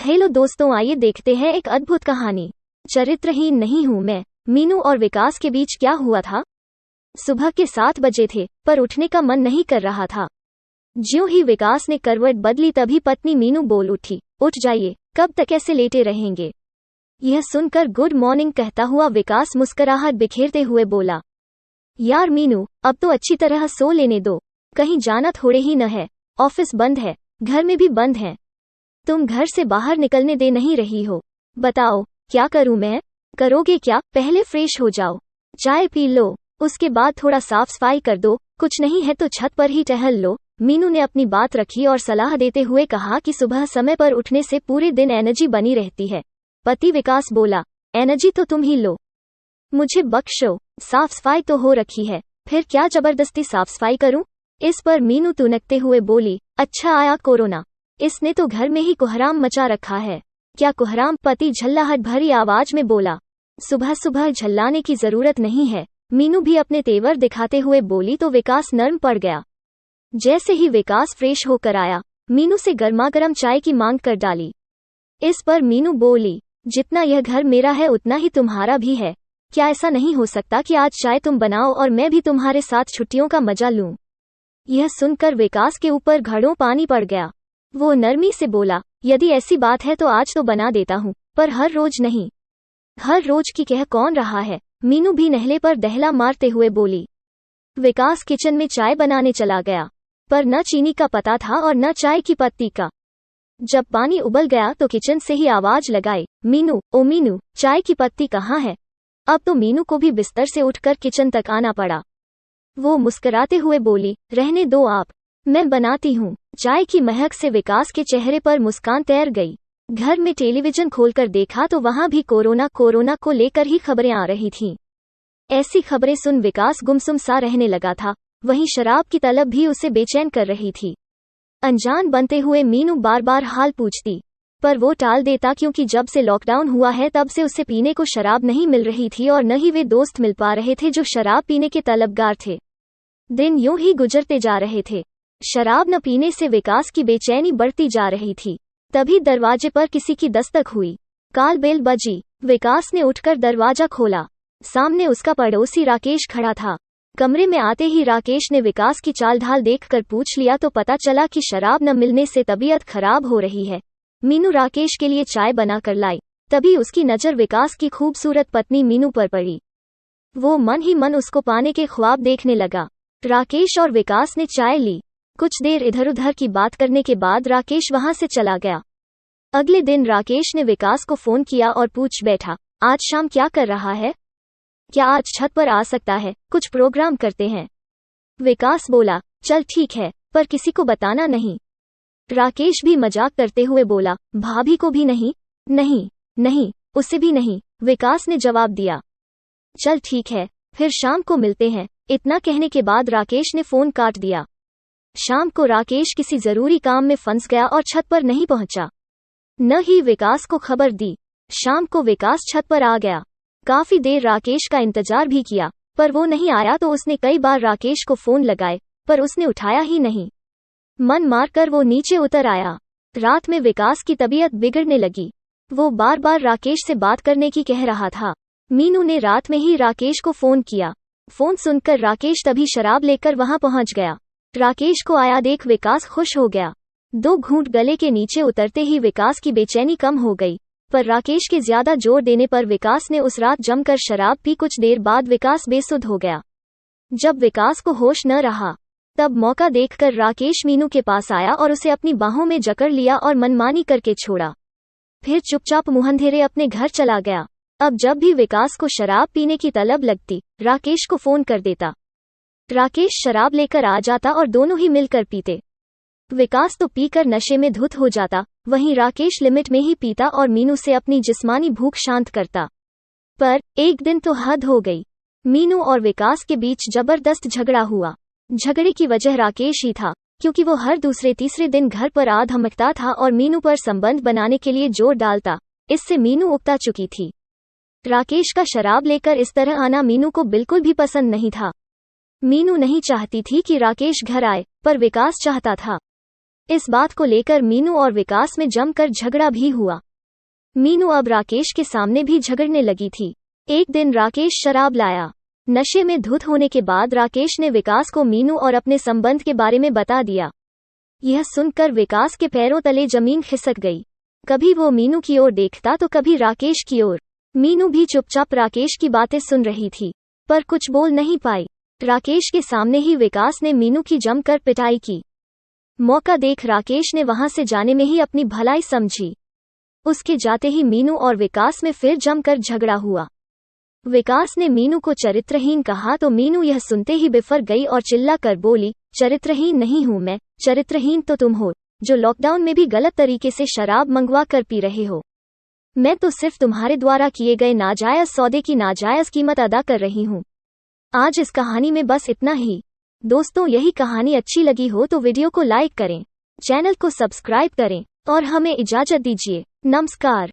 Hello दोस्तों, आइए देखते हैं एक अद्भुत कहानी। चरित्रहीन नहीं हूँ मैं। मीनू और विकास के बीच क्या हुआ था। सुबह के 7 बजे थे, पर उठने का मन नहीं कर रहा था। ज्यों ही विकास ने करवट बदली तभी पत्नी मीनू बोल उठी, उठ जाइए, कब तक ऐसे लेटे रहेंगे। यह सुनकर गुड मॉर्निंग कहता हुआ विकास मुस्कुराहट बिखेरते हुए बोला, यार मीनू, अब तो अच्छी तरह सो लेने दो। कहीं जाना थोड़े ही न है, ऑफिस बंद है, घर में भी बंद है, तुम घर से बाहर निकलने दे नहीं रही हो। बताओ क्या करूं मैं। करोगे क्या, पहले फ्रेश हो जाओ, चाय पी लो, उसके बाद थोड़ा साफ सफाई कर दो, कुछ नहीं है तो छत पर ही टहल लो। मीनू ने अपनी बात रखी और सलाह देते हुए कहा कि सुबह समय पर उठने से पूरे दिन एनर्जी बनी रहती है। पति विकास बोला, एनर्जी तो तुम ही लो, मुझे बख्शो, साफ सफाई तो हो रखी है, फिर क्या जबरदस्ती साफ सफाई करूं। इस पर मीनू तुनकते हुए बोली, अच्छा आया कोरोना, इसने तो घर में ही कोहराम मचा रखा है। क्या कोहराम, पति झल्लाहट भरी आवाज में बोला। सुबह सुबह झल्लाने की जरूरत नहीं है, मीनू भी अपने तेवर दिखाते हुए बोली तो विकास नर्म पड़ गया। जैसे ही विकास फ्रेश होकर आया, मीनू से गर्मागर्म चाय की मांग कर डाली। इस पर मीनू बोली, जितना यह घर मेरा है उतना ही तुम्हारा भी है, क्या ऐसा नहीं हो सकता कि आज चाय तुम बनाओ और मैं भी तुम्हारे साथ छुट्टियों का मजा लूं। यह सुनकर विकास के ऊपर घड़ों पानी पड़ गया। वो नरमी से बोला, यदि ऐसी बात है तो आज तो बना देता हूँ, पर हर रोज नहीं। हर रोज की कह कौन रहा है। मीनू भी नहले पर दहला मारते हुए बोली। विकास किचन में चाय बनाने चला गया, पर न चीनी का पता था और न चाय की पत्ती का। जब पानी उबल गया तो किचन से ही आवाज लगाई, मीनू, ओ मीनू, चाय की पत्ती कहाँ है। अब तो मीनू को भी बिस्तर से उठकर किचन तक आना पड़ा। वो मुस्कुराते हुए बोली, रहने दो आप, मैं बनाती हूँ। चाय की महक से विकास के चेहरे पर मुस्कान तैर गई। घर में टेलीविजन खोलकर देखा तो वहां भी कोरोना को लेकर ही खबरें आ रही थीं। ऐसी खबरें सुन विकास गुमसुम सा रहने लगा था। वहीं शराब की तलब भी उसे बेचैन कर रही थी। अनजान बनते हुए मीनू बार बार हाल पूछती, पर वो टाल देता, क्योंकि जब से लॉकडाउन हुआ है तब से उसे पीने को शराब नहीं मिल रही थी और न ही वे दोस्त मिल पा रहे थे जो शराब पीने के तलबगार थे। दिन यूं ही गुजरते जा रहे थे। शराब न पीने से विकास की बेचैनी बढ़ती जा रही थी। तभी दरवाजे पर किसी की दस्तक हुई। काल बेल बजी। विकास ने उठकर दरवाजा खोला। सामने उसका पड़ोसी राकेश खड़ा था। कमरे में आते ही राकेश ने विकास की चाल ढाल देखकर पूछ लिया तो पता चला कि शराब न मिलने से तबीयत खराब हो रही है। मीनू राकेश के लिए चाय बनाकर लाई। तभी उसकी नजर विकास की खूबसूरत पत्नी मीनू पर पड़ी। वो मन ही मन उसको पाने के ख्वाब देखने लगा। राकेश और विकास ने चाय ली। कुछ देर इधर उधर की बात करने के बाद राकेश वहां से चला गया। अगले दिन राकेश ने विकास को फोन किया और पूछ बैठा, आज शाम क्या कर रहा है, क्या आज छत पर आ सकता है, कुछ प्रोग्राम करते हैं। विकास बोला, चल ठीक है, पर किसी को बताना नहीं। राकेश भी मजाक करते हुए बोला, भाभी को भी नहीं। नहीं नहीं, उसे भी नहीं, विकास ने जवाब दिया। चल ठीक है, फिर शाम को मिलते हैं। इतना कहने के बाद राकेश ने फोन काट दिया। शाम को राकेश किसी जरूरी काम में फंस गया और छत पर नहीं पहुंचा। न ही विकास को खबर दी। शाम को विकास छत पर आ गया। काफी देर राकेश का इंतजार भी किया, पर वो नहीं आया तो उसने कई बार राकेश को फोन लगाए, पर उसने उठाया ही नहीं। मन मारकर वो नीचे उतर आया। रात में विकास की तबीयत बिगड़ने लगी। वो बार बार राकेश से बात करने की कह रहा था। मीनू ने रात में ही राकेश को फोन किया। फोन सुनकर राकेश तभी शराब लेकर वहां पहुंच गया। राकेश को आया देख विकास खुश हो गया। 2 घूंट गले के नीचे उतरते ही विकास की बेचैनी कम हो गई, पर राकेश के ज्यादा जोर देने पर विकास ने उस रात जमकर शराब पी। कुछ देर बाद विकास बेसुध हो गया। जब विकास को होश न रहा, तब मौका देखकर राकेश मीनू के पास आया और उसे अपनी बाहों में जकड़ लिया और मनमानी करके छोड़ा। फिर चुपचाप मुंहंधेरे अपने घर चला गया। अब जब भी विकास को शराब पीने की तलब लगती, राकेश को फोन कर देता। राकेश शराब लेकर आ जाता और दोनों ही मिलकर पीते। विकास तो पीकर नशे में धुत हो जाता, वहीं राकेश लिमिट में ही पीता और मीनू से अपनी जिस्मानी भूख शांत करता। पर एक दिन तो हद हो गई। मीनू और विकास के बीच जबरदस्त झगड़ा हुआ। झगड़े की वजह राकेश ही था, क्योंकि वो हर दूसरे तीसरे दिन घर पर आ धमकता था और मीनू पर संबंध बनाने के लिए जोर डालता। इससे मीनू उकता चुकी थी। राकेश का शराब लेकर इस तरह आना मीनू को बिल्कुल भी पसंद नहीं था। मीनू नहीं चाहती थी कि राकेश घर आए, पर विकास चाहता था। इस बात को लेकर मीनू और विकास में जमकर झगड़ा भी हुआ। मीनू अब राकेश के सामने भी झगड़ने लगी थी। एक दिन राकेश शराब लाया। नशे में धुत होने के बाद राकेश ने विकास को मीनू और अपने संबंध के बारे में बता दिया। यह सुनकर विकास के पैरों तले जमीन खिसक गई। कभी वो मीनू की ओर देखता तो कभी राकेश की ओर। मीनू भी चुपचाप राकेश की बातें सुन रही थी, पर कुछ बोल नहीं पाई। राकेश के सामने ही विकास ने मीनू की जमकर पिटाई की। मौका देख राकेश ने वहां से जाने में ही अपनी भलाई समझी। उसके जाते ही मीनू और विकास में फिर जमकर झगड़ा हुआ। विकास ने मीनू को चरित्रहीन कहा तो मीनू यह सुनते ही बिफर गई और चिल्ला कर बोली, चरित्रहीन नहीं हूं मैं, चरित्रहीन तो तुम हो, जो लॉकडाउन में भी गलत तरीके से शराब मंगवा कर पी रहे हो। मैं तो सिर्फ तुम्हारे द्वारा किए गए नाजायज सौदे की नाजायज कीमत अदा कर रही हूं। आज इस कहानी में बस इतना ही। दोस्तों, यही कहानी अच्छी लगी हो तो वीडियो को लाइक करें, चैनल को सब्सक्राइब करें और हमें इजाजत दीजिए। नमस्कार।